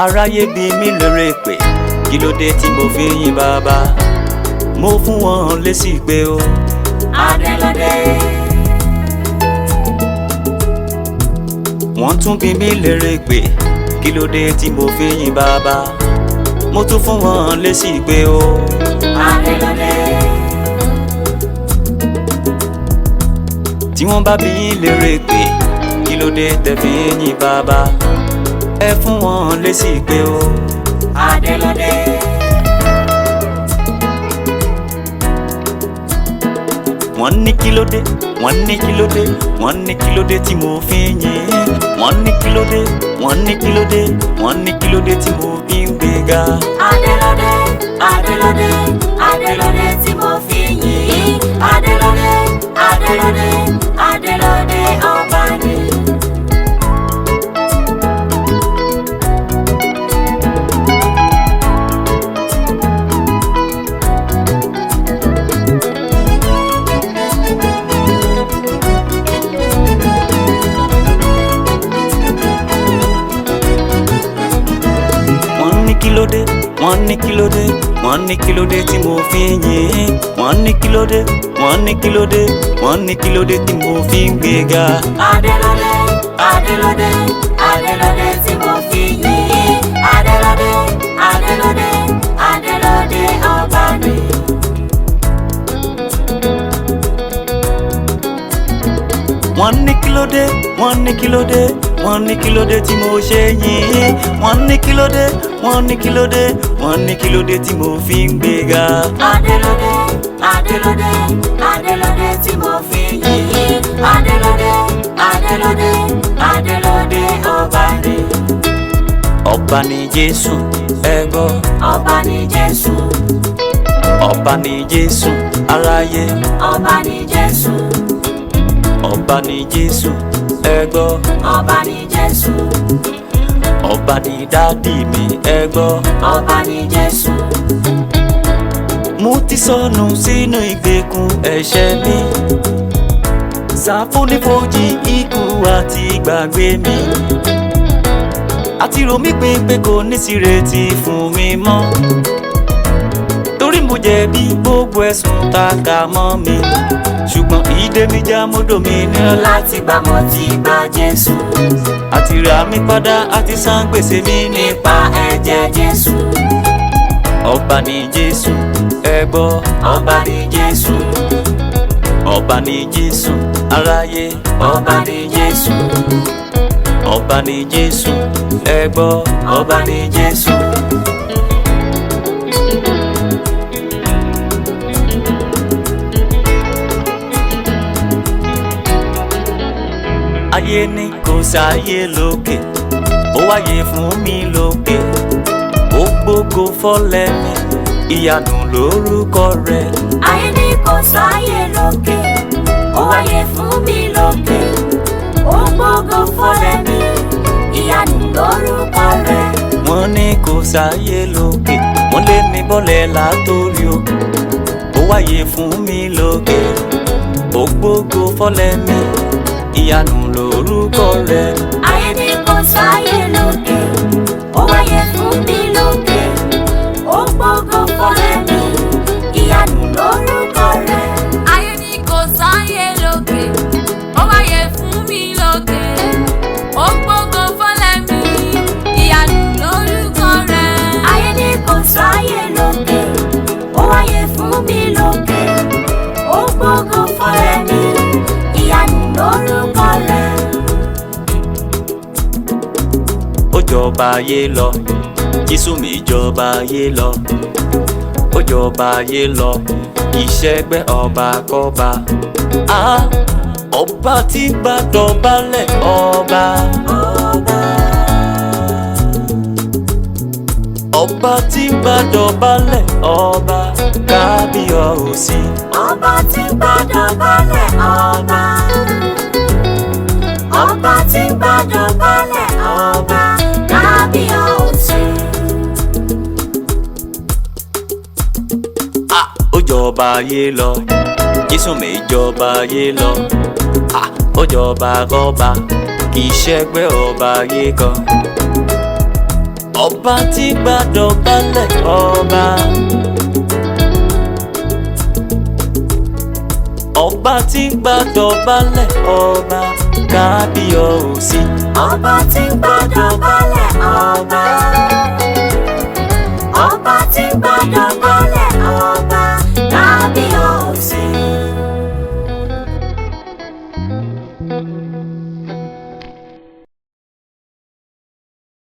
aráyé bí mi lérè pé kí ló dé tí mo fi yìn bàbá, mo fún wọn lésì pé o Adélódé. wọ́n tún bí mi lérè pé kí ló dé tí mo fi yìn bàbá, mo tún fún wọn lésì pé o Adélódé. tí wọ́n bá bí yín lérè pé kí ló dé tẹ́ fi yìn bàbá, ẹ fún wọn lésì pé o Adélódé. wọ́n ní kí ló dé, wọ́n ní kí ló dé, wọ́n ní kí ló dé tí mo fi yìn, wọ́n ní kí ló dé, wọ́n ní kí ló dé, wọ́n ní kí ló dé tí mo fi ń gbéga. Adélódé. Adélódé. Adélódé tí mo fi yìn. Adélódé. Adélódé. Adélódé ọba ni. Wọ́n ní kí ló dé, wọ́n ní kí ló dé, wọ́n ní kí ló dé tí mo fi yìn, wọ́n ní kí ló dé, wọ́n ní kí ló dé, wọ́n ní kí ló dé tí mo fi ń gbéga. Adélódé. Adélódé. Adélódé tí mo fi yìn. Adélódé. Adélódé. Adélódé ọba ni. Wọ́n ní kí ló dé, wọ́n ní kí ló dé, wọ́n ní kí ló dé tí mo ṣe yìn, wọ́n ní kí ló dé, wọ́n ní kí ló dé, wọ́n ní kí ló dé tí mo fi ń gbéga. Adélódé. Adélódé. Adélódé tí mo fi yìn. Adélódé. Adélódé. Adélódé ọba ni. Ọba ni Jésù, ẹ gbọ́. Ọba ni Jésù. Ọba ni Jésù, aráyé. Ọba ni Jésù. Ọba ni Jésù, ẹ gbọ́. Ọba ni Jésù. Ọba ni dádì mi, ẹ gbọ́. Ọba ni Jésù. Mo ti sọnù sínú ìgbèkùn ẹ̀ṣẹ̀ mi, ṣàfonífojì ikú àti ìgbàgbé mi, àti rò mí pé kò ní sírètí fún mi mọ́, torí mo jẹ̀bi gbogbo ẹ̀sùn tá a kà mọ́ mi, ṣùgbọ́n ìdè mi já mọ́dọ̀ mi nira Láti gbà mo ti gba Jésù. àti rà mí padà àti san gbèsè mi Nípa ẹ̀jẹ̀ Jésù. Ọba ni Jésù, ẹ gbọ́. Ọba ni Jésù. Ọba ni Jésù, aráyé. Ọba ni Jésù. Ọba ni Jésù, ẹ gbọ́. Ọba ni Jésù. Ayé ní kò sáyé lókè, ó wáyé fún mi lókè, ó gbógo fọ́lẹ̀ mi, ìyanu lórúkọ rẹ̀. Ayé ní kò sáyé lókè, ó wáyé fún mi lókè, ó gbógo fọ́lẹ̀ mi, ìyanu lórúkọ rẹ̀. Wọ́n ní kò sáyé lókè, wọ́n lé mi bọ́lẹ̀ látòrí òkè, ó wáyé fún mi lókè, ó gbógo fọ́lẹ̀ mi, ìyanu lórúkọ rẹ̀. Ayé ní kò sáyé lókè, ó wáyé fún mi lókè, ó gbógo fọ́lẹ̀ mi, ìyanu lórúkọ rẹ̀. Ayé ní kò sáyé lókè, ó wáyé fún mi lókè, ó gbógo fọ́lẹ̀ mi, ìyanu lórúkọ rẹ̀. Ayé ní kò sáyé lókè, ó wáyé fún mi lókè, ó gbógo fọ́lẹ̀ mi, ìyanu lórúkọ rẹ̀. Ó jọba ayé lọ, Jésù mi jọba ayé lọ, ó jọba ayé lọ, ìṣẹ́gbẹ́ ọba kọ́ba. Ọba tí bá dọ̀bálẹ̀ ọba, ọba tí bá dọ̀bálẹ̀ ọba, kábíyọ̀sí. Ọba tí bá dọ̀bálẹ̀ ọba, ọba tí bá dọ̀bálẹ̀ ọba, kábíyọ̀sí. Ó jọba ayé lọ, Jésù mi jọba ayé lọ, ó jọba kọ́ba, kì í ṣẹgbẹ́ ọba ayé kan. ọba tí gbàdọ̀bálẹ̀ ọba. ọba tí gbàdọ̀bálẹ̀ ọba kábíyọ̀sí. ọba tí gbà